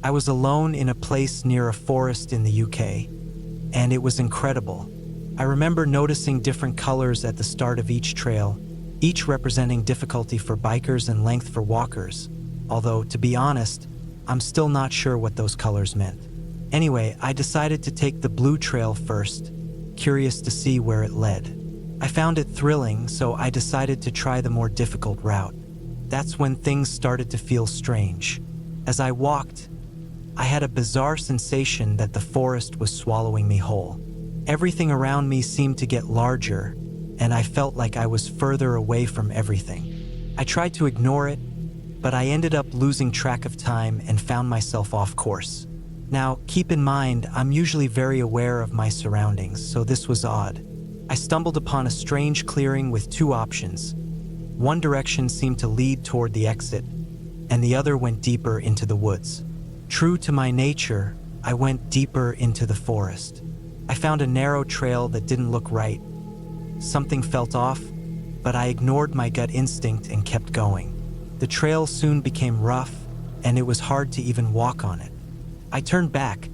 I was alone in a place near a forest in the UK, and it was incredible. I remember noticing different colors at the start of each trail, each representing difficulty for bikers and length for walkers, although, to be honest, I'm still not sure what those colors meant. Anyway, I decided to take the blue trail first, curious to see where it led. I found it thrilling, so I decided to try the more difficult route. That's when things started to feel strange. As I walked, I had a bizarre sensation that the forest was swallowing me whole. Everything around me seemed to get larger, and I felt like I was further away from everything. I tried to ignore it, but I ended up losing track of time and found myself off course. Now, keep in mind, I'm usually very aware of my surroundings, so this was odd. I stumbled upon a strange clearing with two options. One direction seemed to lead toward the exit, and the other went deeper into the woods. True to my nature, I went deeper into the forest. I found a narrow trail that didn't look right. Something felt off, but I ignored my gut instinct and kept going. The trail soon became rough, and it was hard to even walk on it. I turned back,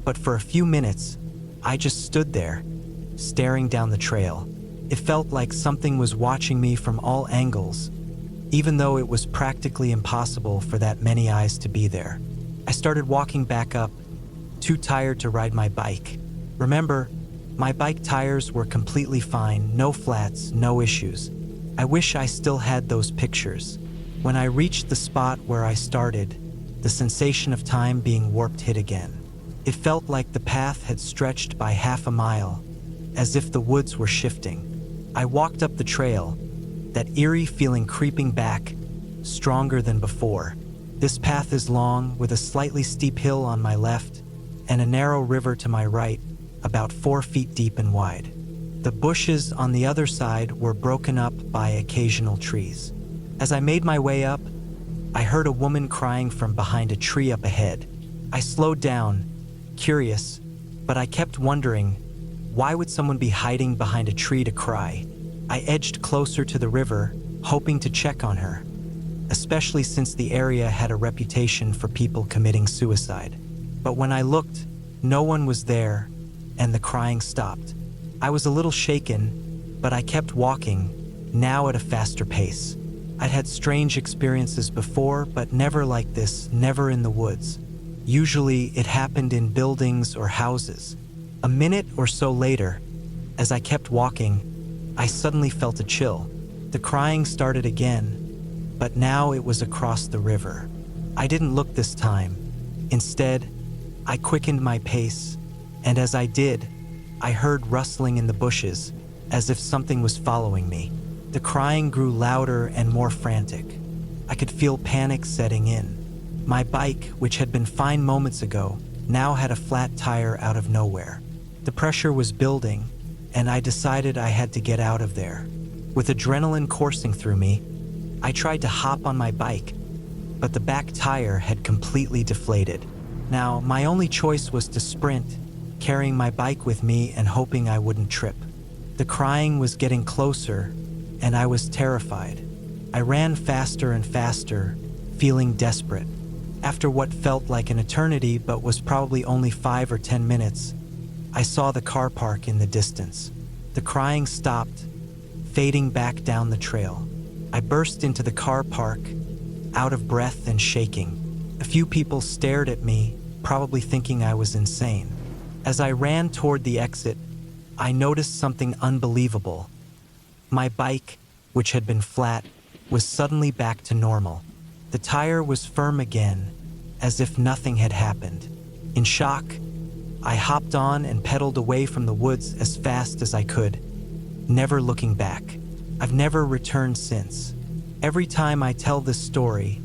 but for a few minutes, I just stood there, staring down the trail. It felt like something was watching me from all angles, even though it was practically impossible for that many eyes to be there. I started walking back up, too tired to ride my bike. Remember, my bike tires were completely fine, no flats, no issues. I wish I still had those pictures. When I reached the spot where I started, the sensation of time being warped hit again. It felt like the path had stretched by half a mile, as if the woods were shifting. I walked up the trail, that eerie feeling creeping back, stronger than before. This path is long, with a slightly steep hill on my left, and a narrow river to my right, about 4 feet deep and wide. The bushes on the other side were broken up by occasional trees. As I made my way up, I heard a woman crying from behind a tree up ahead. I slowed down, curious, but I kept wondering, why would someone be hiding behind a tree to cry? I edged closer to the river, hoping to check on her, especially since the area had a reputation for people committing suicide. But when I looked, no one was there, and the crying stopped. I was a little shaken, but I kept walking, now at a faster pace. I'd had strange experiences before, but never like this, never in the woods. Usually, it happened in buildings or houses. A minute or so later, as I kept walking, I suddenly felt a chill. The crying started again, but now it was across the river. I didn't look this time. Instead, I quickened my pace, and as I did, I heard rustling in the bushes, as if something was following me. The crying grew louder and more frantic. I could feel panic setting in. My bike, which had been fine moments ago, now had a flat tire out of nowhere. The pressure was building, and I decided I had to get out of there. With adrenaline coursing through me, I tried to hop on my bike, but the back tire had completely deflated. Now, my only choice was to sprint, carrying my bike with me and hoping I wouldn't trip. The crying was getting closer, and I was terrified. I ran faster and faster, feeling desperate. After what felt like an eternity but was probably only 5 or 10 minutes, I saw the car park in the distance. The crying stopped, fading back down the trail. I burst into the car park, out of breath and shaking. A few people stared at me, probably thinking I was insane. As I ran toward the exit, I noticed something unbelievable. My bike, which had been flat, was suddenly back to normal. The tire was firm again, as if nothing had happened. In shock, I hopped on and pedaled away from the woods as fast as I could, never looking back. I've never returned since. Every time I tell this story,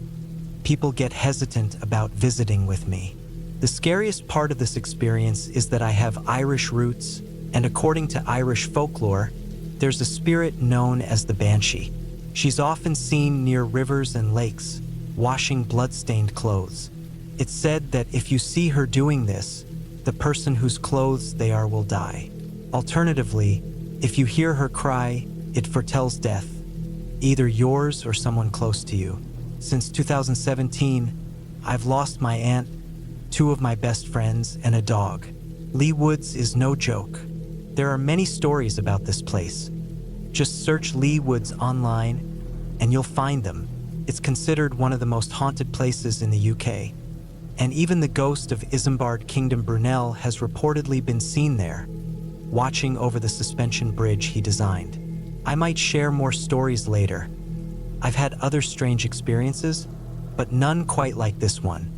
people get hesitant about visiting with me. The scariest part of this experience is that I have Irish roots, and according to Irish folklore, there's a spirit known as the banshee. She's often seen near rivers and lakes, washing blood-stained clothes. It's said that if you see her doing this, the person whose clothes they are will die. Alternatively, if you hear her cry, it foretells death, either yours or someone close to you. Since 2017, I've lost my aunt, two of my best friends, and a dog. Lee Woods is no joke. There are many stories about this place. Just search Lee Woods online and you'll find them. It's considered one of the most haunted places in the UK. And even the ghost of Isambard Kingdom Brunel has reportedly been seen there, watching over the suspension bridge he designed. I might share more stories later. I've had other strange experiences, but none quite like this one.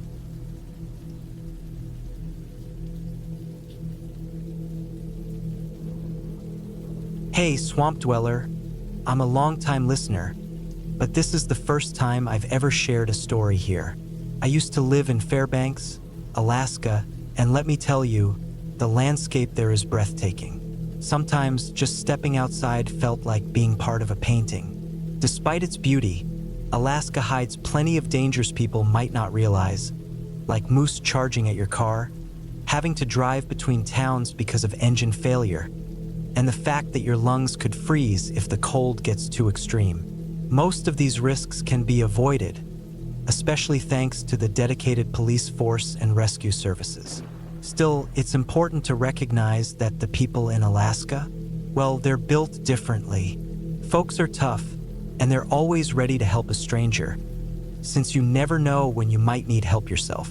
Hey, Swamp Dweller. I'm a long-time listener, but this is the first time I've ever shared a story here. I used to live in Fairbanks, Alaska, and let me tell you, the landscape there is breathtaking. Sometimes just stepping outside felt like being part of a painting. Despite its beauty, Alaska hides plenty of dangers people might not realize, like moose charging at your car, having to drive between towns because of engine failure, and the fact that your lungs could freeze if the cold gets too extreme. Most of these risks can be avoided, especially thanks to the dedicated police force and rescue services. Still, it's important to recognize that the people in Alaska, well, they're built differently. Folks are tough, and they're always ready to help a stranger, since you never know when you might need help yourself.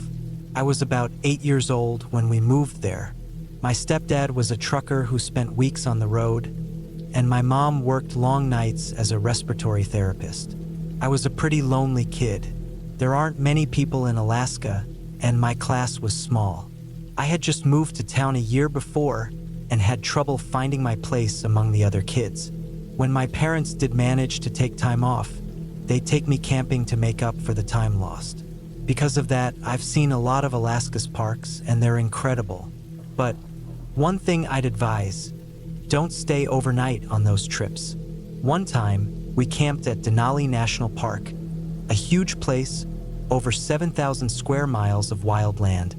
I was about 8 years old when we moved there. My stepdad was a trucker who spent weeks on the road, and my mom worked long nights as a respiratory therapist. I was a pretty lonely kid. There aren't many people in Alaska, and my class was small. I had just moved to town a year before and had trouble finding my place among the other kids. When my parents did manage to take time off, they'd take me camping to make up for the time lost. Because of that, I've seen a lot of Alaska's parks, and they're incredible. But one thing I'd advise, don't stay overnight on those trips. One time, we camped at Denali National Park, a huge place, over 7,000 square miles of wild land,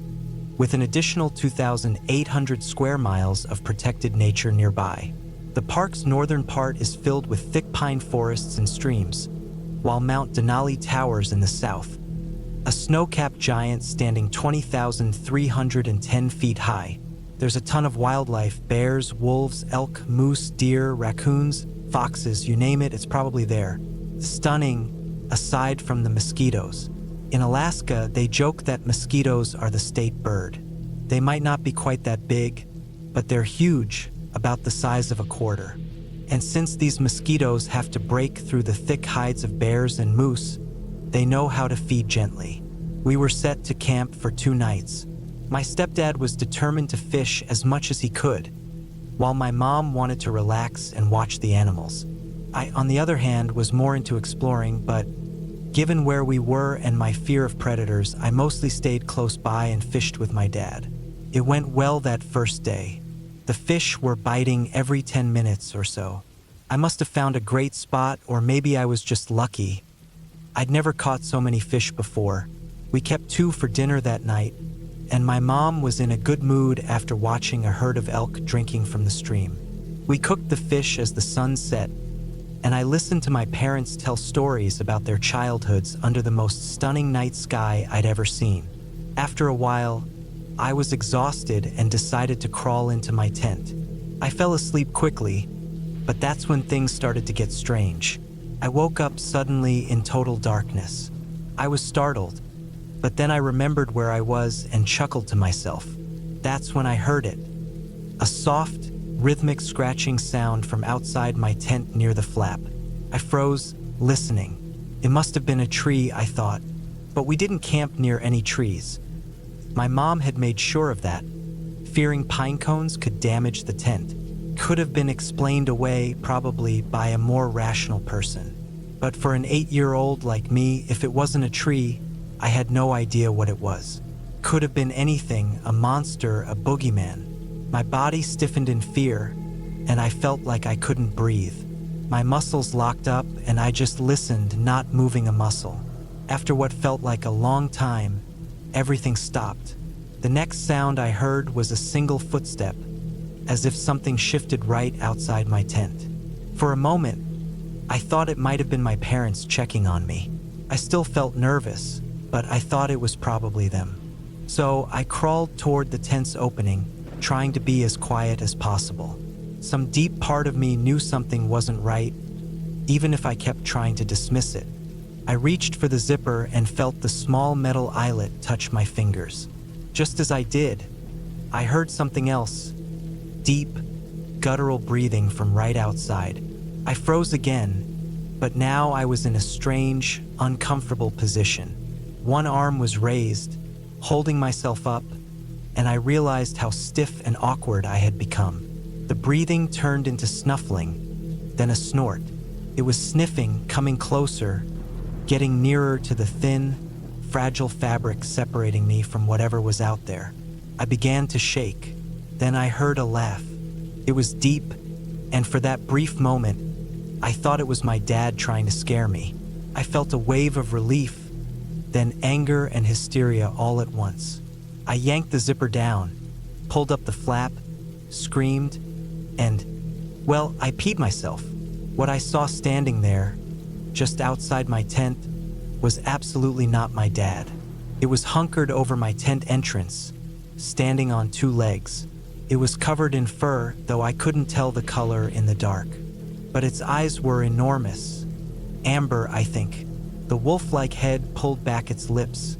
with an additional 2,800 square miles of protected nature nearby. The park's northern part is filled with thick pine forests and streams, while Mount Denali towers in the south, a snow-capped giant standing 20,310 feet high. There's a ton of wildlife: bears, wolves, elk, moose, deer, raccoons, foxes, you name it, it's probably there. Stunning, aside from the mosquitoes. In Alaska, they joke that mosquitoes are the state bird. They might not be quite that big, but they're huge, about the size of a quarter. And since these mosquitoes have to break through the thick hides of bears and moose, they know how to feed gently. We were set to camp for 2 nights. My stepdad was determined to fish as much as he could, while my mom wanted to relax and watch the animals. I, on the other hand, was more into exploring, but given where we were and my fear of predators, I mostly stayed close by and fished with my dad. It went well that first day. The fish were biting every 10 minutes or so. I must have found a great spot, or maybe I was just lucky. I'd never caught so many fish before. We kept 2 for dinner that night, and my mom was in a good mood after watching a herd of elk drinking from the stream. We cooked the fish as the sun set, and I listened to my parents tell stories about their childhoods under the most stunning night sky I'd ever seen. After a while, I was exhausted and decided to crawl into my tent. I fell asleep quickly, but that's when things started to get strange. I woke up suddenly in total darkness. I was startled, but then I remembered where I was and chuckled to myself. That's when I heard it. A soft, rhythmic scratching sound from outside my tent near the flap. I froze, listening. It must have been a tree, I thought, but we didn't camp near any trees. My mom had made sure of that, fearing pine cones could damage the tent. Could have been explained away, probably, by a more rational person. But for an 8-year-old like me, if it wasn't a tree, I had no idea what it was. Could have been anything: a monster, a boogeyman. My body stiffened in fear, and I felt like I couldn't breathe. My muscles locked up, and I just listened, not moving a muscle. After what felt like a long time, everything stopped. The next sound I heard was a single footstep, as if something shifted right outside my tent. For a moment, I thought it might have been my parents checking on me. I still felt nervous, but I thought it was probably them. So I crawled toward the tent's opening, trying to be as quiet as possible. Some deep part of me knew something wasn't right, even if I kept trying to dismiss it. I reached for the zipper and felt the small metal eyelet touch my fingers. Just as I did, I heard something else, deep, guttural breathing from right outside. I froze again, but now I was in a strange, uncomfortable position. One arm was raised, holding myself up, and I realized how stiff and awkward I had become. The breathing turned into snuffling, then a snort. It was sniffing, coming closer, getting nearer to the thin, fragile fabric separating me from whatever was out there. I began to shake. Then I heard a laugh. It was deep, and for that brief moment, I thought it was my dad trying to scare me. I felt a wave of relief, then anger and hysteria all at once. I yanked the zipper down, pulled up the flap, screamed, and, well, I peed myself. What I saw standing there, just outside my tent, was absolutely not my dad. It was hunkered over my tent entrance, standing on two legs. It was covered in fur, though I couldn't tell the color in the dark. But its eyes were enormous. Amber, I think. The wolf-like head pulled back its lips,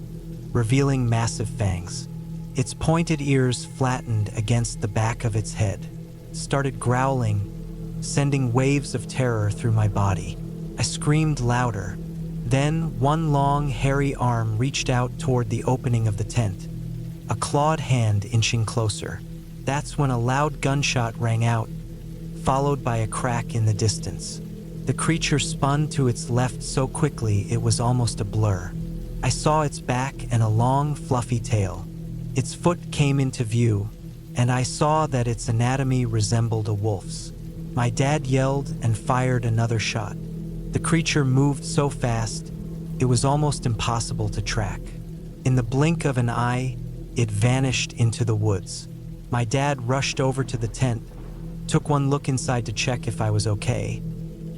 revealing massive fangs. Its pointed ears flattened against the back of its head, started growling, sending waves of terror through my body. I screamed louder. Then one long, hairy arm reached out toward the opening of the tent, a clawed hand inching closer. That's when a loud gunshot rang out, followed by a crack in the distance. The creature spun to its left so quickly it was almost a blur. I saw its back and a long, fluffy tail. Its foot came into view, and I saw that its anatomy resembled a wolf's. My dad yelled and fired another shot. The creature moved so fast, it was almost impossible to track. In the blink of an eye, it vanished into the woods. My dad rushed over to the tent, took one look inside to check if I was okay,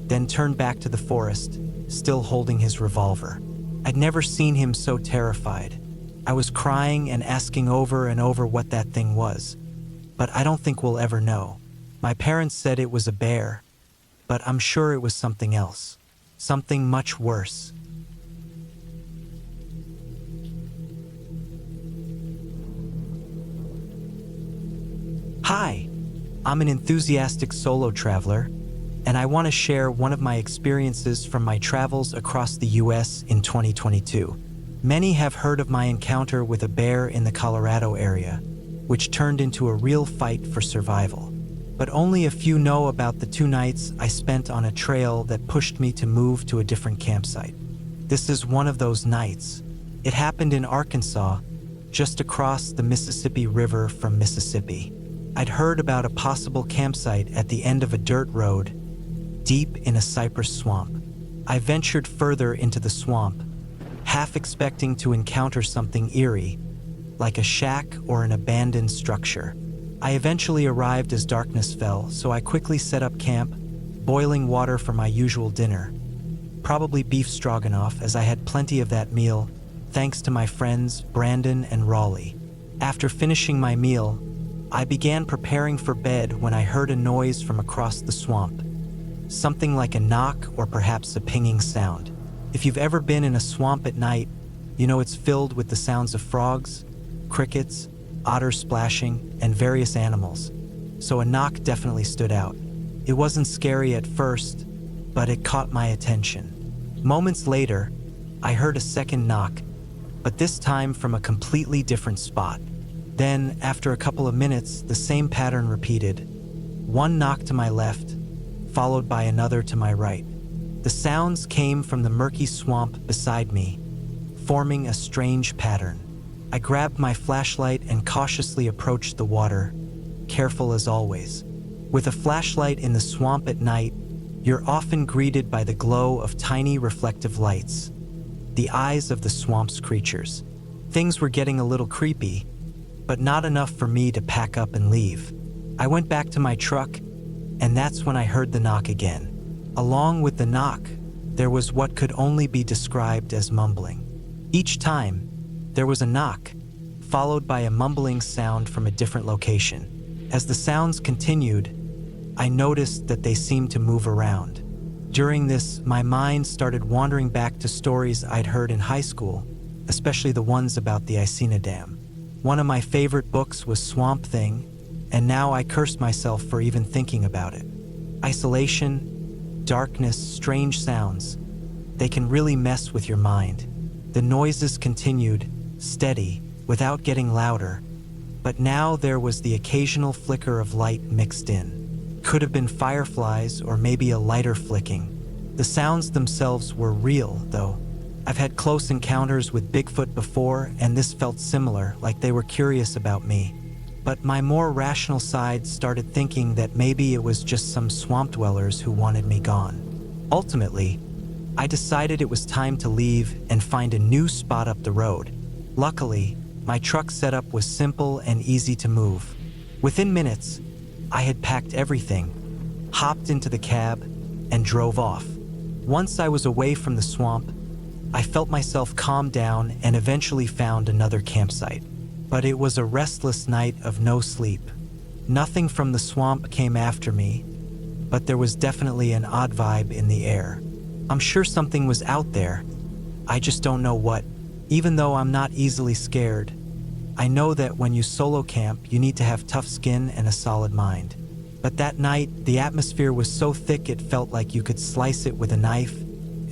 then turned back to the forest, still holding his revolver. I'd never seen him so terrified. I was crying and asking over and over what that thing was, but I don't think we'll ever know. My parents said it was a bear, but I'm sure it was something else. Something much worse. Hi, I'm an enthusiastic solo traveler, and I want to share one of my experiences from my travels across the US in 2022. Many have heard of my encounter with a bear in the Colorado area, which turned into a real fight for survival. But only a few know about the 2 nights I spent on a trail that pushed me to move to a different campsite. This is one of those nights. It happened in Arkansas, just across the Mississippi River from Mississippi. I'd heard about a possible campsite at the end of a dirt road, deep in a cypress swamp. I ventured further into the swamp, half expecting to encounter something eerie, like a shack or an abandoned structure. I eventually arrived as darkness fell, so I quickly set up camp, boiling water for my usual dinner. Probably beef stroganoff, as I had plenty of that meal, thanks to my friends Brandon and Raleigh. After finishing my meal, I began preparing for bed when I heard a noise from across the swamp. Something like a knock or perhaps a pinging sound. If you've ever been in a swamp at night, you know it's filled with the sounds of frogs, crickets, otter splashing, and various animals. So a knock definitely stood out. It wasn't scary at first, but it caught my attention. Moments later, I heard a second knock, but this time from a completely different spot. Then, after a couple of minutes, the same pattern repeated. One knock to my left, followed by another to my right. The sounds came from the murky swamp beside me, forming a strange pattern. I grabbed my flashlight and cautiously approached the water, careful as always. With a flashlight in the swamp at night, you're often greeted by the glow of tiny reflective lights, the eyes of the swamp's creatures. Things were getting a little creepy, but not enough for me to pack up and leave. I went back to my truck, and that's when I heard the knock again. Along with the knock, there was what could only be described as mumbling. Each time, there was a knock, followed by a mumbling sound from a different location. As the sounds continued, I noticed that they seemed to move around. During this, my mind started wandering back to stories I'd heard in high school, especially the ones about the Icena Dam. One of my favorite books was Swamp Thing, and now I cursed myself for even thinking about it. Isolation, darkness, strange sounds, they can really mess with your mind. The noises continued, steady, without getting louder, but now there was the occasional flicker of light mixed in. Could have been fireflies or maybe a lighter flicking. The sounds themselves were real, though. I've had close encounters with Bigfoot before, and this felt similar, like they were curious about me. But my more rational side started thinking that maybe it was just some swamp dwellers who wanted me gone. Ultimately, I decided it was time to leave and find a new spot up the road. Luckily, my truck setup was simple and easy to move. Within minutes, I had packed everything, hopped into the cab, and drove off. Once I was away from the swamp, I felt myself calm down and eventually found another campsite. But it was a restless night of no sleep. Nothing from the swamp came after me, but there was definitely an odd vibe in the air. I'm sure something was out there. I just don't know what. Even though I'm not easily scared, I know that when you solo camp, you need to have tough skin and a solid mind. But that night, the atmosphere was so thick it felt like you could slice it with a knife,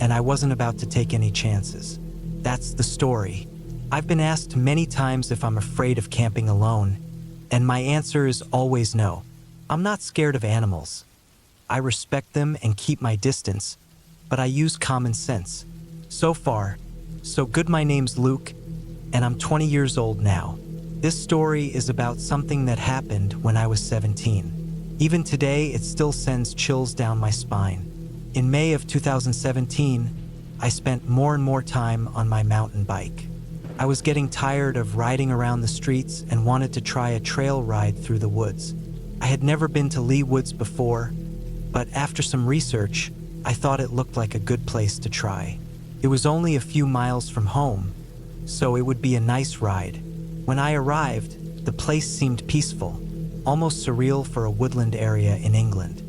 and I wasn't about to take any chances. That's the story. I've been asked many times if I'm afraid of camping alone, and my answer is always no. I'm not scared of animals. I respect them and keep my distance, but I use common sense. So far, so good. My name's Luke, and I'm 20 years old now. This story is about something that happened when I was 17. Even today, it still sends chills down my spine. In May of 2017, I spent more and more time on my mountain bike. I was getting tired of riding around the streets and wanted to try a trail ride through the woods. I had never been to Lee Woods before, but after some research, I thought it looked like a good place to try. It was only a few miles from home, so it would be a nice ride. When I arrived, the place seemed peaceful, almost surreal for a woodland area in England.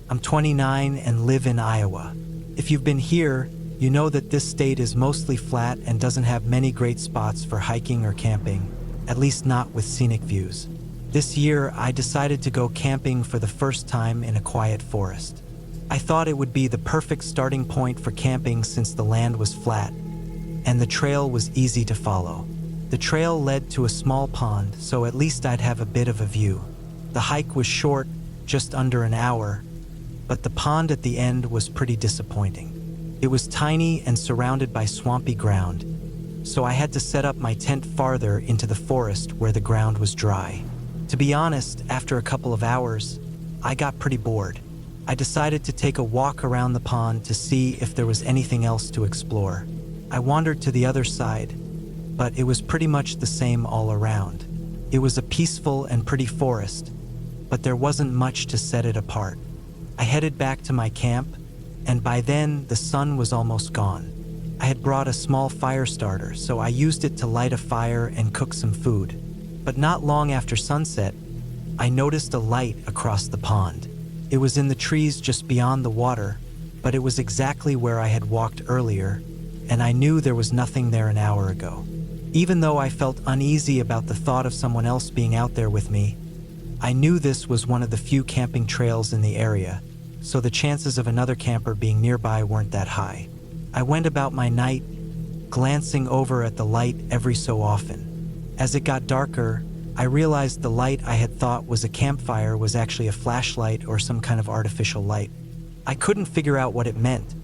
I'm 29 and live in Iowa. If you've been here, you know that this state is mostly flat and doesn't have many great spots for hiking or camping, at least not with scenic views. This year, I decided to go camping for the first time in a quiet forest. I thought it would be the perfect starting point for camping since the land was flat, and the trail was easy to follow. The trail led to a small pond, so at least I'd have a bit of a view. The hike was short, just under an hour, but the pond at the end was pretty disappointing. It was tiny and surrounded by swampy ground, so I had to set up my tent farther into the forest where the ground was dry. To be honest, after a couple of hours, I got pretty bored. I decided to take a walk around the pond to see if there was anything else to explore. I wandered to the other side, but it was pretty much the same all around. It was a peaceful and pretty forest, but there wasn't much to set it apart. I headed back to my camp, and by then the sun was almost gone. I had brought a small fire starter, so I used it to light a fire and cook some food. But not long after sunset, I noticed a light across the pond. It was in the trees just beyond the water, but it was exactly where I had walked earlier, and I knew there was nothing there an hour ago. Even though I felt uneasy about the thought of someone else being out there with me, I knew this was one of the few camping trails in the area, so the chances of another camper being nearby weren't that high. I went about my night, glancing over at the light every so often. As it got darker, I realized the light I had thought was a campfire was actually a flashlight or some kind of artificial light. I couldn't figure out what it meant,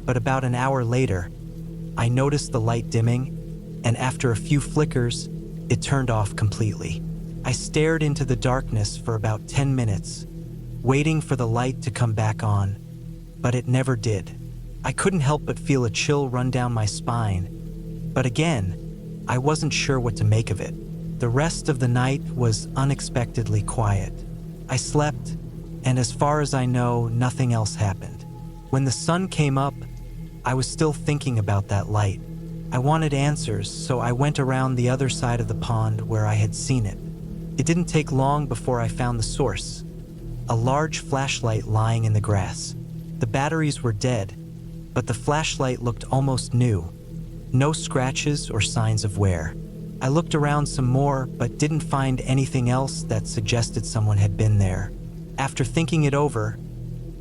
but about an hour later, I noticed the light dimming, and after a few flickers, it turned off completely. I stared into the darkness for about 10 minutes, waiting for the light to come back on, but it never did. I couldn't help but feel a chill run down my spine, but again, I wasn't sure what to make of it. The rest of the night was unexpectedly quiet. I slept, and as far as I know, nothing else happened. When the sun came up, I was still thinking about that light. I wanted answers, so I went around the other side of the pond where I had seen it. It didn't take long before I found the source, a large flashlight lying in the grass. The batteries were dead, but the flashlight looked almost new. No scratches or signs of wear. I looked around some more, but didn't find anything else that suggested someone had been there. After thinking it over,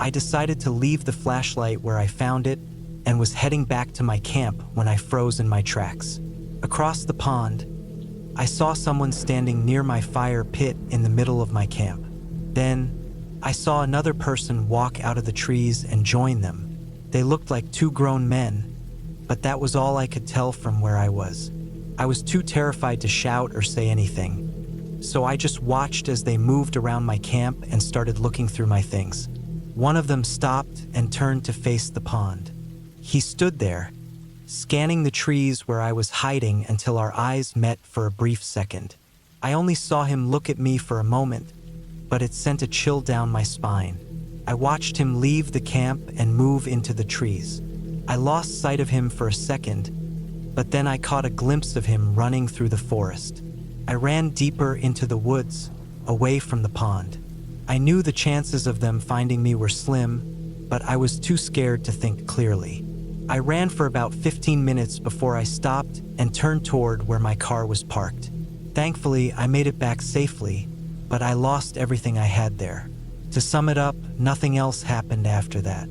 I decided to leave the flashlight where I found it and was heading back to my camp when I froze in my tracks. Across the pond, I saw someone standing near my fire pit in the middle of my camp. Then, I saw another person walk out of the trees and join them. They looked like two grown men, but that was all I could tell from where I was. I was too terrified to shout or say anything, so I just watched as they moved around my camp and started looking through my things. One of them stopped and turned to face the pond. He stood there, scanning the trees where I was hiding until our eyes met for a brief second. I only saw him look at me for a moment, but it sent a chill down my spine. I watched him leave the camp and move into the trees. I lost sight of him for a second, but then I caught a glimpse of him running through the forest. I ran deeper into the woods, away from the pond. I knew the chances of them finding me were slim, but I was too scared to think clearly. I ran for about 15 minutes before I stopped and turned toward where my car was parked. Thankfully, I made it back safely, but I lost everything I had there. To sum it up, nothing else happened after that.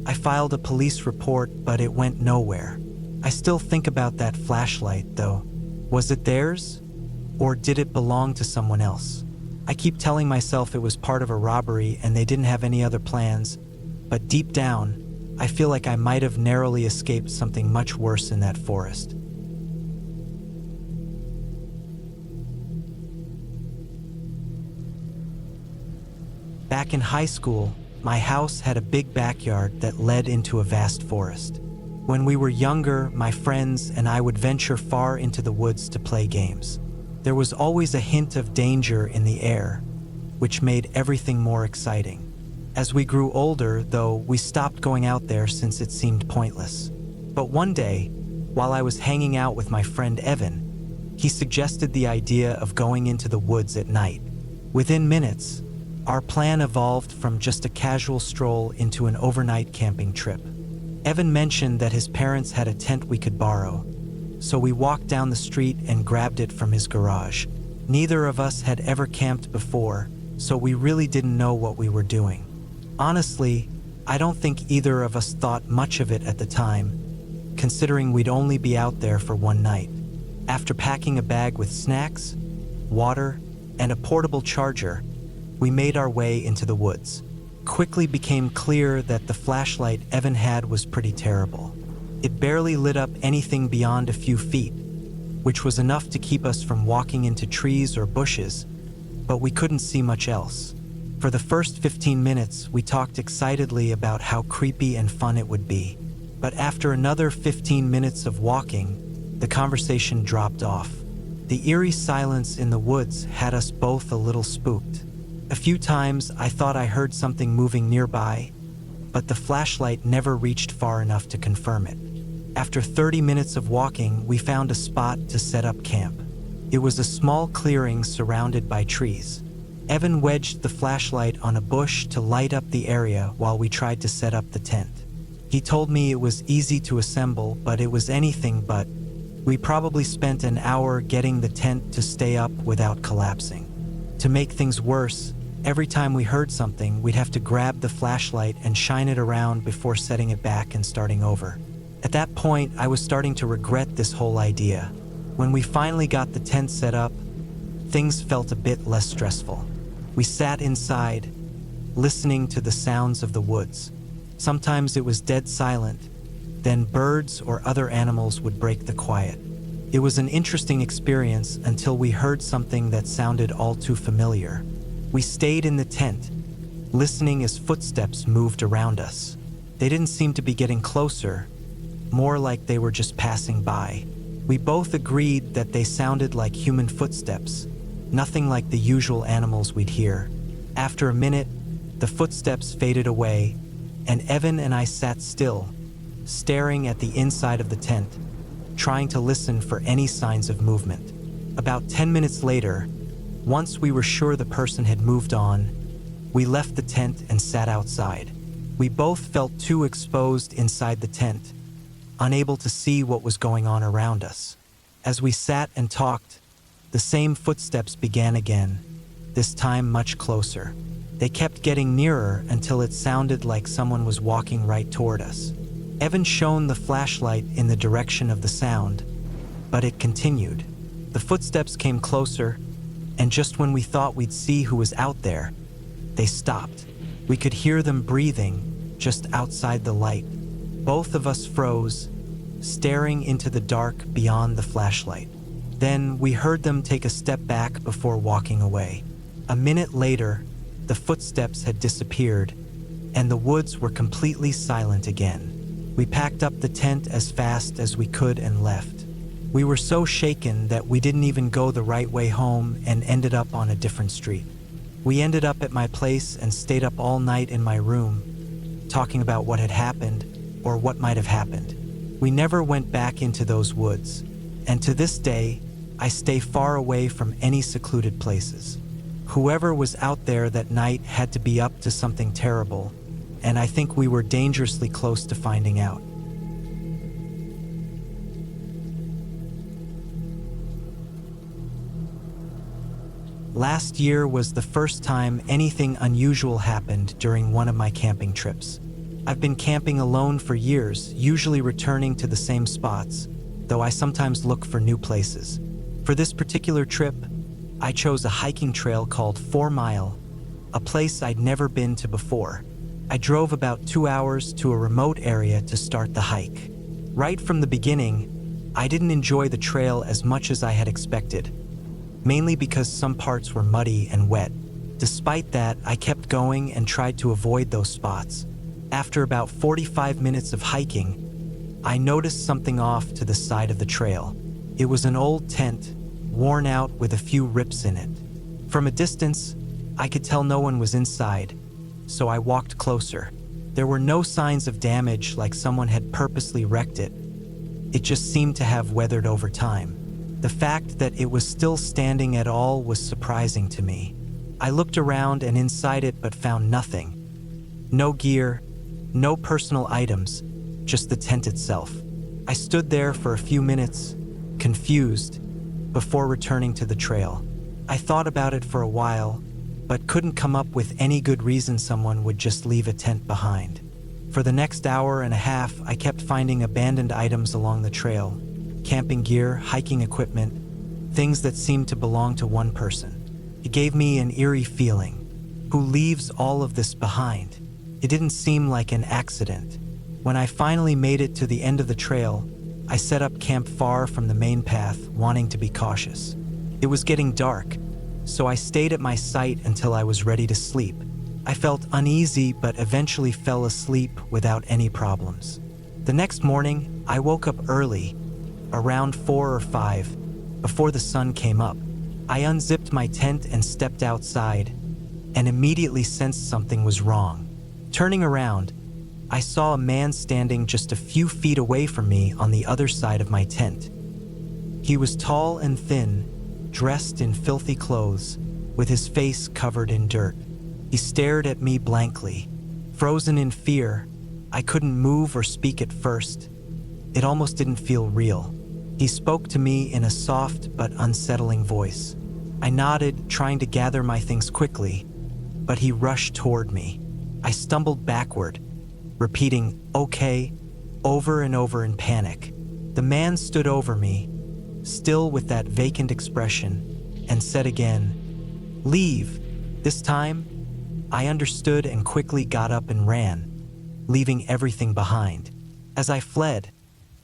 I filed a police report, but it went nowhere. I still think about that flashlight, though. Was it theirs? Or did it belong to someone else? I keep telling myself it was part of a robbery and they didn't have any other plans, but deep down, I feel like I might have narrowly escaped something much worse in that forest. Back in high school, my house had a big backyard that led into a vast forest. When we were younger, my friends and I would venture far into the woods to play games. There was always a hint of danger in the air, which made everything more exciting. As we grew older, though, we stopped going out there since it seemed pointless. But one day, while I was hanging out with my friend Evan, he suggested the idea of going into the woods at night. Within minutes, our plan evolved from just a casual stroll into an overnight camping trip. Evan mentioned that his parents had a tent we could borrow, so we walked down the street and grabbed it from his garage. Neither of us had ever camped before, so we really didn't know what we were doing. Honestly, I don't think either of us thought much of it at the time, considering we'd only be out there for one night. After packing a bag with snacks, water, and a portable charger, we made our way into the woods. Quickly became clear that the flashlight Evan had was pretty terrible. It barely lit up anything beyond a few feet, which was enough to keep us from walking into trees or bushes, but we couldn't see much else. For the first 15 minutes, we talked excitedly about how creepy and fun it would be. But after another 15 minutes of walking, the conversation dropped off. The eerie silence in the woods had us both a little spooked. A few times, I thought I heard something moving nearby, but the flashlight never reached far enough to confirm it. After 30 minutes of walking, we found a spot to set up camp. It was a small clearing surrounded by trees. Evan wedged the flashlight on a bush to light up the area while we tried to set up the tent. He told me it was easy to assemble, but it was anything but. We probably spent an hour getting the tent to stay up without collapsing. To make things worse, every time we heard something, we'd have to grab the flashlight and shine it around before setting it back and starting over. At that point, I was starting to regret this whole idea. When we finally got the tent set up, things felt a bit less stressful. We sat inside, listening to the sounds of the woods. Sometimes it was dead silent, then birds or other animals would break the quiet. It was an interesting experience until we heard something that sounded all too familiar. We stayed in the tent, listening as footsteps moved around us. They didn't seem to be getting closer, more like they were just passing by. We both agreed that they sounded like human footsteps, nothing like the usual animals we'd hear. After a minute, the footsteps faded away, and Evan and I sat still, staring at the inside of the tent, trying to listen for any signs of movement. About 10 minutes later, once we were sure the person had moved on, we left the tent and sat outside. We both felt too exposed inside the tent, unable to see what was going on around us. As we sat and talked, the same footsteps began again, this time much closer. They kept getting nearer until it sounded like someone was walking right toward us. Evan shone the flashlight in the direction of the sound, but it continued. The footsteps came closer, and just when we thought we'd see who was out there, they stopped. We could hear them breathing just outside the light. Both of us froze, staring into the dark beyond the flashlight. Then we heard them take a step back before walking away. A minute later, the footsteps had disappeared, and the woods were completely silent again. We packed up the tent as fast as we could and left. We were so shaken that we didn't even go the right way home and ended up on a different street. We ended up at my place and stayed up all night in my room, talking about what had happened or what might have happened. We never went back into those woods, and to this day, I stay far away from any secluded places. Whoever was out there that night had to be up to something terrible, and I think we were dangerously close to finding out. Last year was the first time anything unusual happened during one of my camping trips. I've been camping alone for years, usually returning to the same spots, though I sometimes look for new places. For this particular trip, I chose a hiking trail called 4 Mile, a place I'd never been to before. I drove about 2 hours to a remote area to start the hike. Right from the beginning, I didn't enjoy the trail as much as I had expected, mainly because some parts were muddy and wet. Despite that, I kept going and tried to avoid those spots. After about 45 minutes of hiking, I noticed something off to the side of the trail. It was an old tent, worn out with a few rips in it. From a distance, I could tell no one was inside, so I walked closer. There were no signs of damage like someone had purposely wrecked it. It just seemed to have weathered over time. The fact that it was still standing at all was surprising to me. I looked around and inside it but found nothing. No gear, no personal items, just the tent itself. I stood there for a few minutes, confused, before returning to the trail. I thought about it for a while, but couldn't come up with any good reason someone would just leave a tent behind. For the next hour and a half, I kept finding abandoned items along the trail. Camping gear, hiking equipment, things that seemed to belong to one person. It gave me an eerie feeling. Who leaves all of this behind? It didn't seem like an accident. When I finally made it to the end of the trail, I set up camp far from the main path, wanting to be cautious. It was getting dark, so I stayed at my site until I was ready to sleep. I felt uneasy but eventually fell asleep without any problems. The next morning, I woke up early, around 4 or 5, before the sun came up. I unzipped my tent and stepped outside, and immediately sensed something was wrong. Turning around, I saw a man standing just a few feet away from me on the other side of my tent. He was tall and thin, dressed in filthy clothes, with his face covered in dirt. He stared at me blankly. Frozen in fear, I couldn't move or speak at first. It almost didn't feel real. He spoke to me in a soft but unsettling voice. I nodded, trying to gather my things quickly, but he rushed toward me. I stumbled backward, repeating, "Okay," over and over in panic. The man stood over me, still with that vacant expression, and said again, "Leave." This time, I understood and quickly got up and ran, leaving everything behind. As I fled,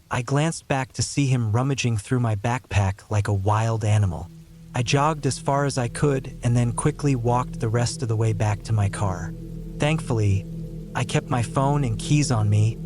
I glanced back to see him rummaging through my backpack like a wild animal. I jogged as far as I could and then quickly walked the rest of the way back to my car. Thankfully, I kept my phone and keys on me,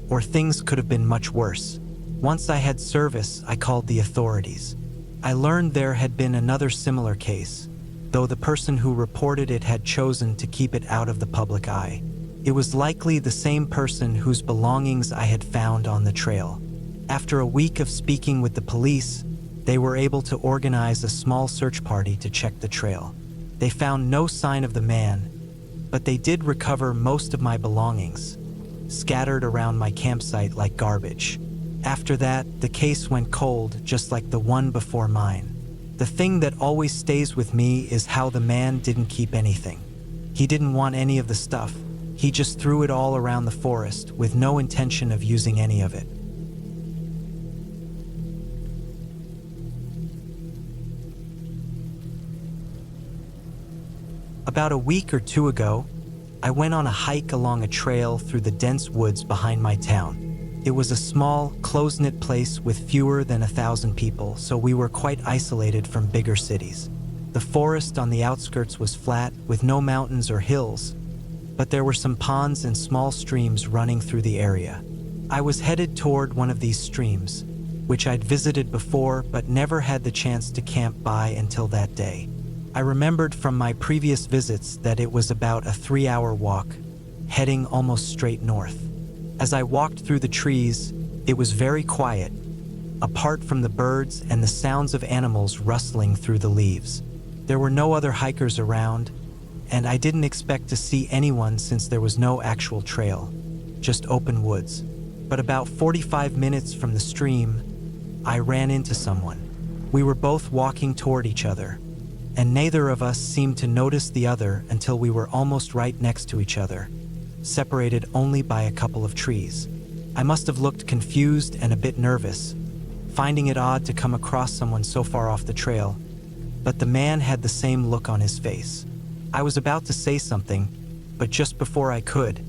or things could have been much worse. Once I had service, I called the authorities. I learned there had been another similar case, though the person who reported it had chosen to keep it out of the public eye. It was likely the same person whose belongings I had found on the trail. After a week of speaking with the police, they were able to organize a small search party to check the trail. They found no sign of the man, but they did recover most of my belongings, scattered around my campsite like garbage. After that, the case went cold, just like the one before mine. The thing that always stays with me is how the man didn't keep anything. He didn't want any of the stuff. He just threw it all around the forest with no intention of using any of it. About a week or two ago, I went on a hike along a trail through the dense woods behind my town. It was a small, close-knit place with fewer than 1,000 people, so we were quite isolated from bigger cities. The forest on the outskirts was flat, with no mountains or hills, but there were some ponds and small streams running through the area. I was headed toward one of these streams, which I'd visited before but never had the chance to camp by until that day. I remembered from my previous visits that it was about a 3-hour walk, heading almost straight north. As I walked through the trees, it was very quiet, apart from the birds and the sounds of animals rustling through the leaves. There were no other hikers around, and I didn't expect to see anyone since there was no actual trail, just open woods. But about 45 minutes from the stream, I ran into someone. We were both walking toward each other, and neither of us seemed to notice the other until we were almost right next to each other, separated only by a couple of trees. I must have looked confused and a bit nervous, finding it odd to come across someone so far off the trail, but the man had the same look on his face. I was about to say something, but just before I could,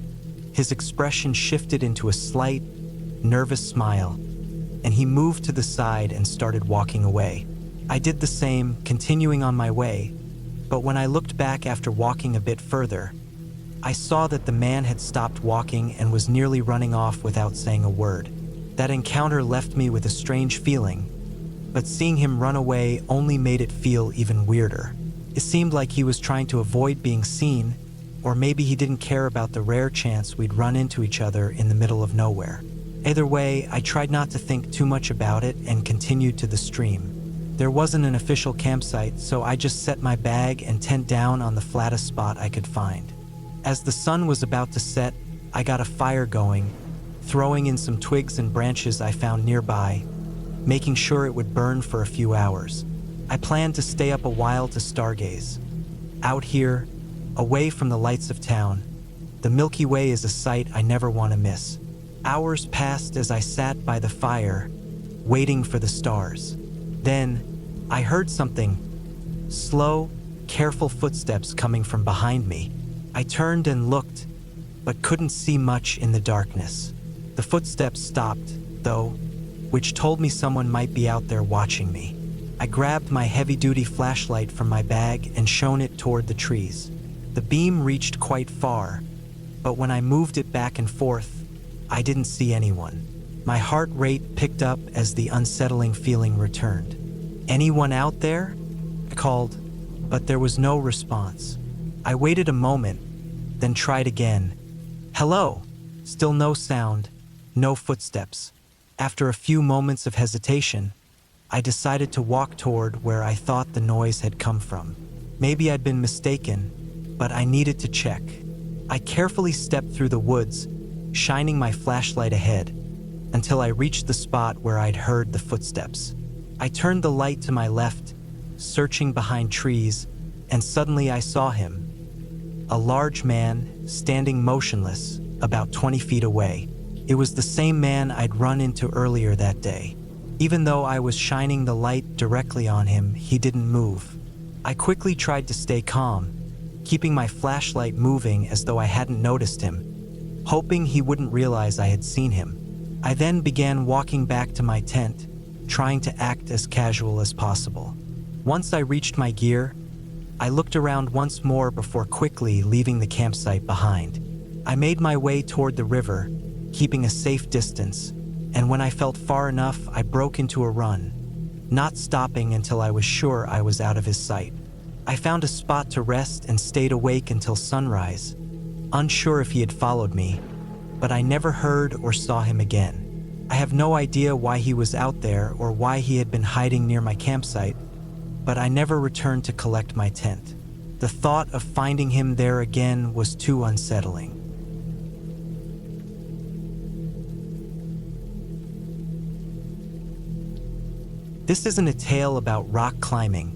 his expression shifted into a slight, nervous smile, and he moved to the side and started walking away. I did the same, continuing on my way, but when I looked back after walking a bit further, I saw that the man had stopped walking and was nearly running off without saying a word. That encounter left me with a strange feeling, but seeing him run away only made it feel even weirder. It seemed like he was trying to avoid being seen, or maybe he didn't care about the rare chance we'd run into each other in the middle of nowhere. Either way, I tried not to think too much about it and continued to the stream. There wasn't an official campsite, so I just set my bag and tent down on the flattest spot I could find. As the sun was about to set, I got a fire going, throwing in some twigs and branches I found nearby, making sure it would burn for a few hours. I planned to stay up a while to stargaze. Out here, away from the lights of town, the Milky Way is a sight I never want to miss. Hours passed as I sat by the fire, waiting for the stars. Then, I heard something. Slow, careful footsteps coming from behind me. I turned and looked, but couldn't see much in the darkness. The footsteps stopped, though, which told me someone might be out there watching me. I grabbed my heavy-duty flashlight from my bag and shone it toward the trees. The beam reached quite far, but when I moved it back and forth, I didn't see anyone. My heart rate picked up as the unsettling feeling returned. "Anyone out there?" I called, but there was no response. I waited a moment, then tried again. "Hello?" Still no sound, no footsteps. After a few moments of hesitation, I decided to walk toward where I thought the noise had come from. Maybe I'd been mistaken, but I needed to check. I carefully stepped through the woods, shining my flashlight ahead, until I reached the spot where I'd heard the footsteps. I turned the light to my left, searching behind trees, and suddenly I saw him. A large man, standing motionless, about 20 feet away. It was the same man I'd run into earlier that day. Even though I was shining the light directly on him, he didn't move. I quickly tried to stay calm, keeping my flashlight moving as though I hadn't noticed him, hoping he wouldn't realize I had seen him. I then began walking back to my tent, trying to act as casual as possible. Once I reached my gear, I looked around once more before quickly leaving the campsite behind. I made my way toward the river, keeping a safe distance, and when I felt far enough, I broke into a run, not stopping until I was sure I was out of his sight. I found a spot to rest and stayed awake until sunrise, unsure if he had followed me, but I never heard or saw him again. I have no idea why he was out there or why he had been hiding near my campsite, but I never returned to collect my tent. The thought of finding him there again was too unsettling. This isn't a tale about rock climbing,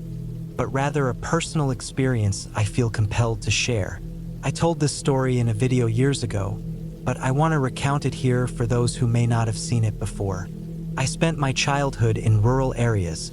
but rather a personal experience I feel compelled to share. I told this story in a video years ago, but I want to recount it here for those who may not have seen it before. I spent my childhood in rural areas,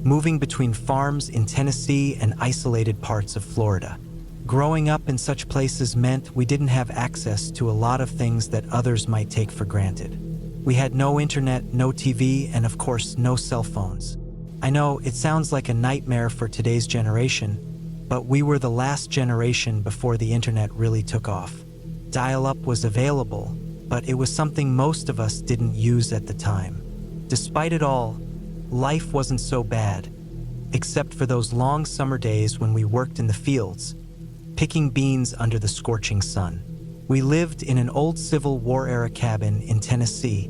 moving between farms in Tennessee and isolated parts of Florida. Growing up in such places meant we didn't have access to a lot of things that others might take for granted. We had no internet, no TV, and of course, no cell phones. I know it sounds like a nightmare for today's generation, but we were the last generation before the internet really took off. Dial-up was available, but it was something most of us didn't use at the time. Despite it all, life wasn't so bad, except for those long summer days when we worked in the fields, picking beans under the scorching sun. We lived in an old Civil War-era cabin in Tennessee,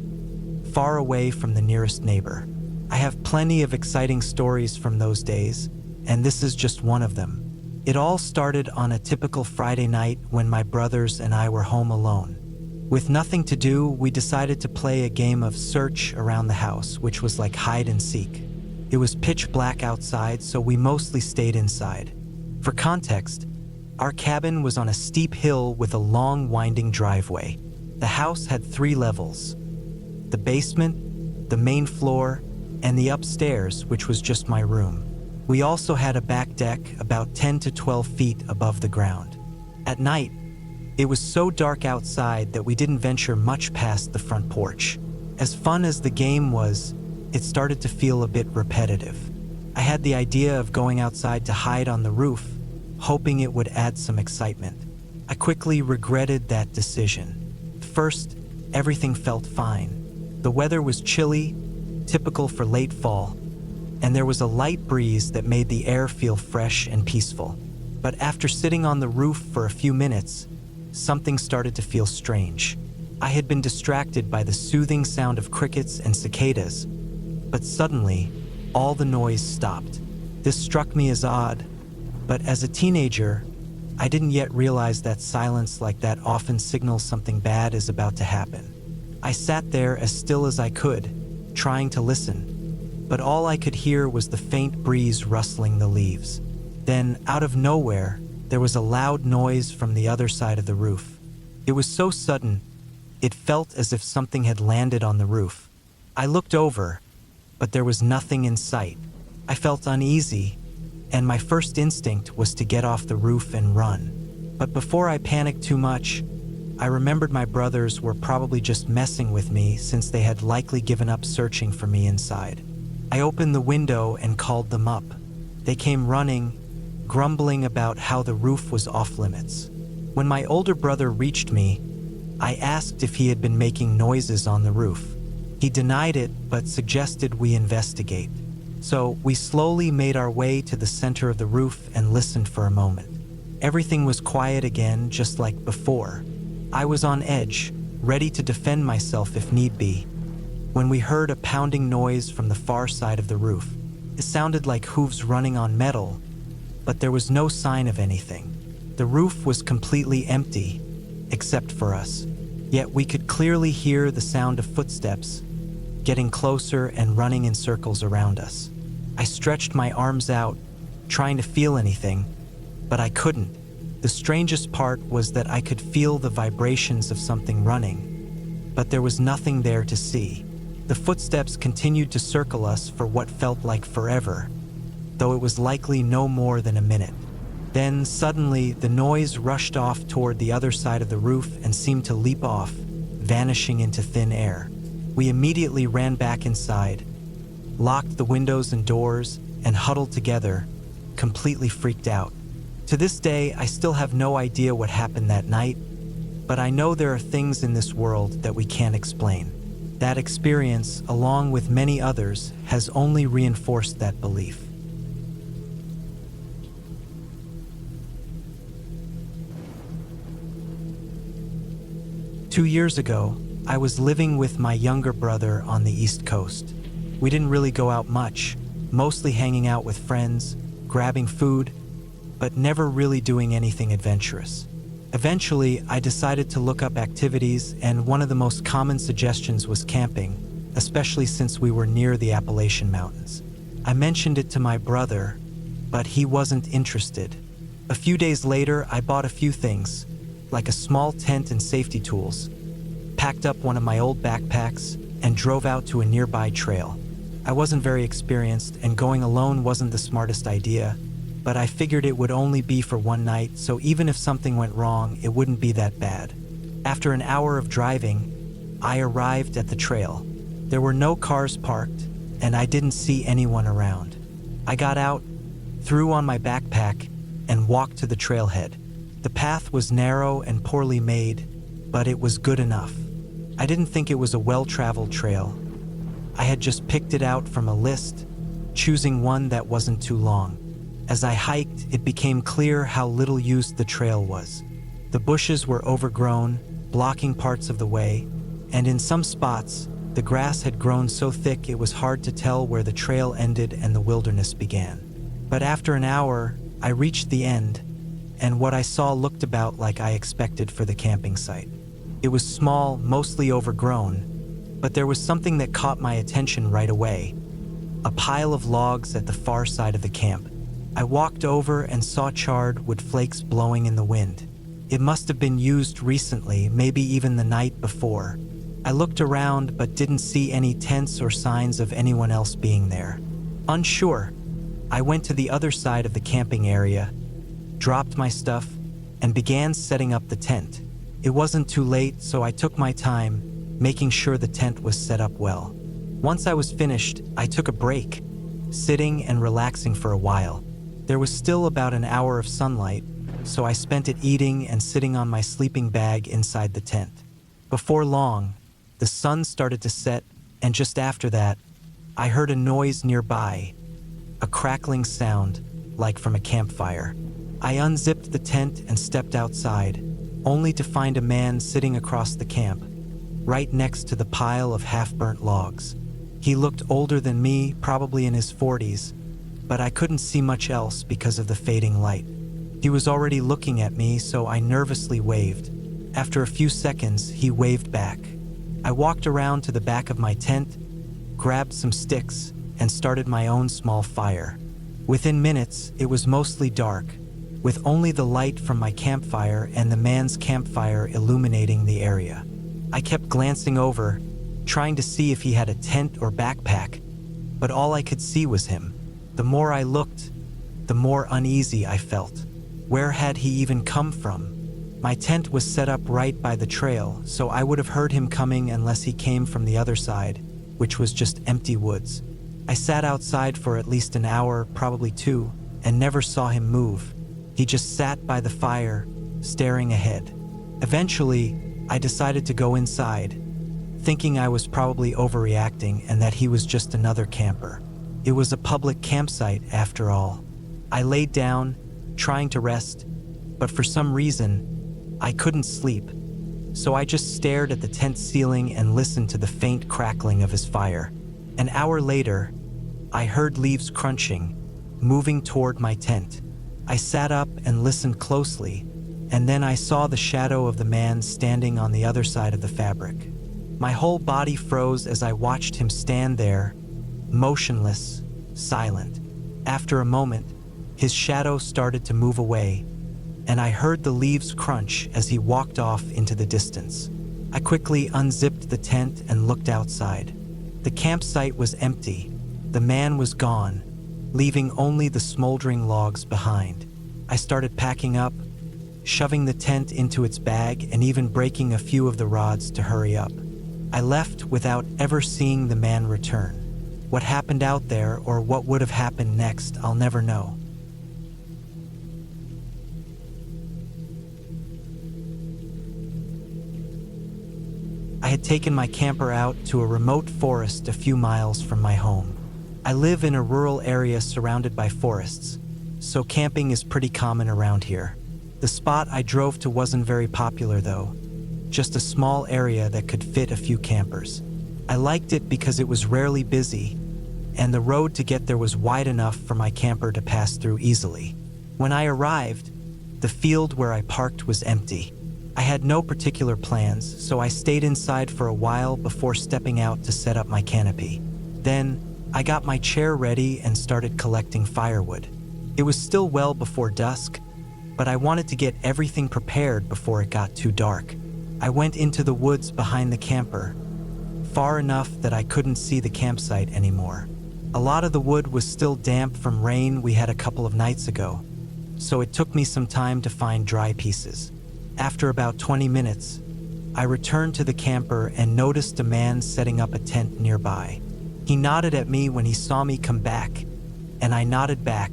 far away from the nearest neighbor. I have plenty of exciting stories from those days, and this is just one of them. It all started on a typical Friday night when my brothers and I were home alone. With nothing to do, we decided to play a game of search around the house, which was like hide and seek. It was pitch black outside, so we mostly stayed inside. For context, our cabin was on a steep hill with a long, winding driveway. The house had 3 levels: the basement, the main floor, and the upstairs, which was just my room. We also had a back deck about 10 to 12 feet above the ground. At night, it was so dark outside that we didn't venture much past the front porch. As fun as the game was, it started to feel a bit repetitive. I had the idea of going outside to hide on the roof, hoping it would add some excitement. I quickly regretted that decision. First, everything felt fine. The weather was chilly, typical for late fall, and there was a light breeze that made the air feel fresh and peaceful. But after sitting on the roof for a few minutes, something started to feel strange. I had been distracted by the soothing sound of crickets and cicadas, but suddenly, all the noise stopped. This struck me as odd, but as a teenager, I didn't yet realize that silence like that often signals something bad is about to happen. I sat there as still as I could, trying to listen, but all I could hear was the faint breeze rustling the leaves. Then, out of nowhere, there was a loud noise from the other side of the roof. It was so sudden, it felt as if something had landed on the roof. I looked over, but there was nothing in sight. I felt uneasy, and my first instinct was to get off the roof and run. But before I panicked too much, I remembered my brothers were probably just messing with me since they had likely given up searching for me inside. I opened the window and called them up. They came running, grumbling about how the roof was off limits. When my older brother reached me, I asked if he had been making noises on the roof. He denied it, but suggested we investigate. So we slowly made our way to the center of the roof and listened for a moment. Everything was quiet again, just like before. I was on edge, ready to defend myself if need be, when we heard a pounding noise from the far side of the roof. It sounded like hooves running on metal, but there was no sign of anything. The roof was completely empty, except for us. Yet we could clearly hear the sound of footsteps, getting closer and running in circles around us. I stretched my arms out, trying to feel anything, but I couldn't. The strangest part was that I could feel the vibrations of something running, but there was nothing there to see. The footsteps continued to circle us for what felt like forever, though it was likely no more than a minute. Then, suddenly, the noise rushed off toward the other side of the roof and seemed to leap off, vanishing into thin air. We immediately ran back inside, locked the windows and doors, and huddled together, completely freaked out. To this day, I still have no idea what happened that night, but I know there are things in this world that we can't explain. That experience, along with many others, has only reinforced that belief. 2 years ago, I was living with my younger brother on the East Coast. We didn't really go out much, mostly hanging out with friends, grabbing food, but never really doing anything adventurous. Eventually, I decided to look up activities, and one of the most common suggestions was camping, especially since we were near the Appalachian Mountains. I mentioned it to my brother, but he wasn't interested. A few days later, I bought a few things, like a small tent and safety tools, packed up one of my old backpacks, and drove out to a nearby trail. I wasn't very experienced, and going alone wasn't the smartest idea, but I figured it would only be for one night, so even if something went wrong, it wouldn't be that bad. After an hour of driving, I arrived at the trail. There were no cars parked, and I didn't see anyone around. I got out, threw on my backpack, and walked to the trailhead. The path was narrow and poorly made, but it was good enough. I didn't think it was a well-traveled trail. I had just picked it out from a list, choosing one that wasn't too long. As I hiked, it became clear how little used the trail was. The bushes were overgrown, blocking parts of the way, and in some spots, the grass had grown so thick it was hard to tell where the trail ended and the wilderness began. But after an hour, I reached the end, and what I saw looked about like I expected for the camping site. It was small, mostly overgrown, but there was something that caught my attention right away: a pile of logs at the far side of the camp. I walked over and saw charred wood flakes blowing in the wind. It must have been used recently, maybe even the night before. I looked around but didn't see any tents or signs of anyone else being there. Unsure, I went to the other side of the camping area, dropped my stuff, and began setting up the tent. It wasn't too late, so I took my time, making sure the tent was set up well. Once I was finished, I took a break, sitting and relaxing for a while. There was still about an hour of sunlight, so I spent it eating and sitting on my sleeping bag inside the tent. Before long, the sun started to set, and just after that, I heard a noise nearby, a crackling sound, like from a campfire. I unzipped the tent and stepped outside, only to find a man sitting across the camp, right next to the pile of half-burnt logs. He looked older than me, probably in his 40s, but I couldn't see much else because of the fading light. He was already looking at me, so I nervously waved. After a few seconds, he waved back. I walked around to the back of my tent, grabbed some sticks, and started my own small fire. Within minutes, it was mostly dark, with only the light from my campfire and the man's campfire illuminating the area. I kept glancing over, trying to see if he had a tent or backpack, but all I could see was him. The more I looked, the more uneasy I felt. Where had he even come from? My tent was set up right by the trail, so I would have heard him coming unless he came from the other side, which was just empty woods. I sat outside for at least an hour, probably 2, and never saw him move. He just sat by the fire, staring ahead. Eventually, I decided to go inside, thinking I was probably overreacting and that he was just another camper. It was a public campsite, after all. I laid down, trying to rest, but for some reason, I couldn't sleep. So I just stared at the tent ceiling and listened to the faint crackling of his fire. An hour later, I heard leaves crunching, moving toward my tent. I sat up and listened closely, and then I saw the shadow of the man standing on the other side of the fabric. My whole body froze as I watched him stand there, motionless, silent. After a moment, his shadow started to move away, and I heard the leaves crunch as he walked off into the distance. I quickly unzipped the tent and looked outside. The campsite was empty. The man was gone, leaving only the smoldering logs behind. I started packing up, shoving the tent into its bag and even breaking a few of the rods to hurry up. I left without ever seeing the man return. What happened out there or what would have happened next, I'll never know. I had taken my camper out to a remote forest a few miles from my home. I live in a rural area surrounded by forests, so camping is pretty common around here. The spot I drove to wasn't very popular though. just a small area that could fit a few campers. I liked it because it was rarely busy, and the road to get there was wide enough for my camper to pass through easily. When I arrived, the field where I parked was empty. I had no particular plans, so I stayed inside for a while before stepping out to set up my canopy. Then, I got my chair ready and started collecting firewood. It was still well before dusk, but I wanted to get everything prepared before it got too dark. I went into the woods behind the camper, far enough that I couldn't see the campsite anymore. A lot of the wood was still damp from rain we had a couple of nights ago, so it took me some time to find dry pieces. After about 20 minutes, I returned to the camper and noticed a man setting up a tent nearby. He nodded at me when he saw me come back, and I nodded back,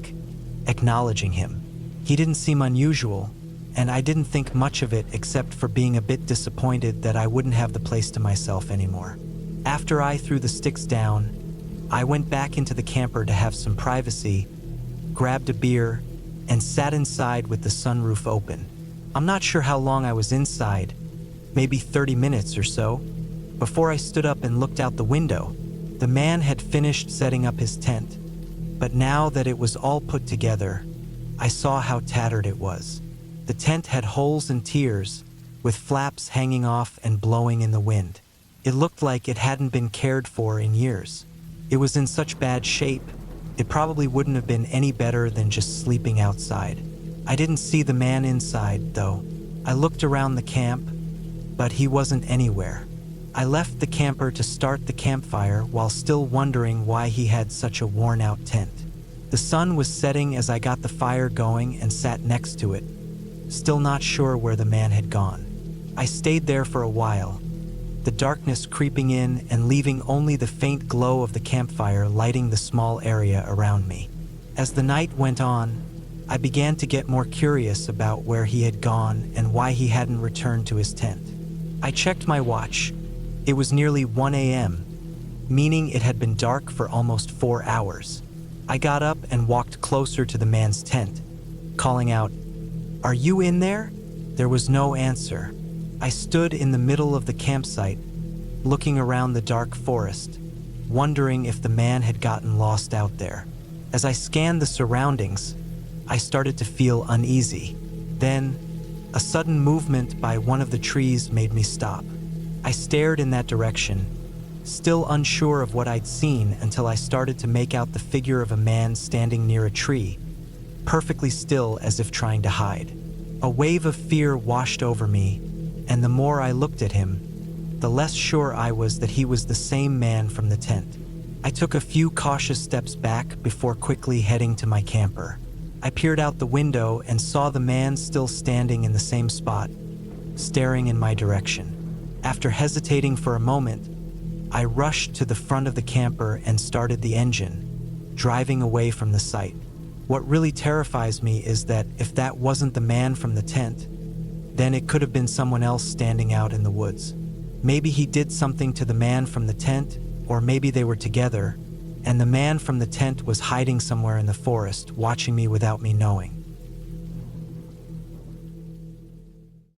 acknowledging him. He didn't seem unusual, and I didn't think much of it except for being a bit disappointed that I wouldn't have the place to myself anymore. After I threw the sticks down, I went back into the camper to have some privacy, grabbed a beer, and sat inside with the sunroof open. I'm not sure how long I was inside, maybe 30 minutes or so, before I stood up and looked out the window. The man had finished setting up his tent, but now that it was all put together, I saw how tattered it was. The tent had holes and tiers, with flaps hanging off and blowing in the wind. It looked like it hadn't been cared for in years. It was in such bad shape, it probably wouldn't have been any better than just sleeping outside. I didn't see the man inside, though. I looked around the camp, but he wasn't anywhere. I left the camper to start the campfire while still wondering why he had such a worn-out tent. The sun was setting as I got the fire going and sat next to it, still not sure where the man had gone. I stayed there for a while, the darkness creeping in and leaving only the faint glow of the campfire lighting the small area around me. As the night went on, I began to get more curious about where he had gone and why he hadn't returned to his tent. I checked my watch. It was nearly 1 a.m., meaning it had been dark for almost 4 hours. I got up and walked closer to the man's tent, calling out, "Are you in there?" There was no answer. I stood in the middle of the campsite, looking around the dark forest, wondering if the man had gotten lost out there. As I scanned the surroundings, I started to feel uneasy. Then, a sudden movement by one of the trees made me stop. I stared in that direction, still unsure of what I'd seen until I started to make out the figure of a man standing near a tree, perfectly still as if trying to hide. A wave of fear washed over me, and the more I looked at him, the less sure I was that he was the same man from the tent. I took a few cautious steps back before quickly heading to my camper. I peered out the window and saw the man still standing in the same spot, staring in my direction. After hesitating for a moment, I rushed to the front of the camper and started the engine, driving away from the site. What really terrifies me is that if that wasn't the man from the tent, then it could have been someone else standing out in the woods. Maybe he did something to the man from the tent, or maybe they were together, and the man from the tent was hiding somewhere in the forest, watching me without me knowing.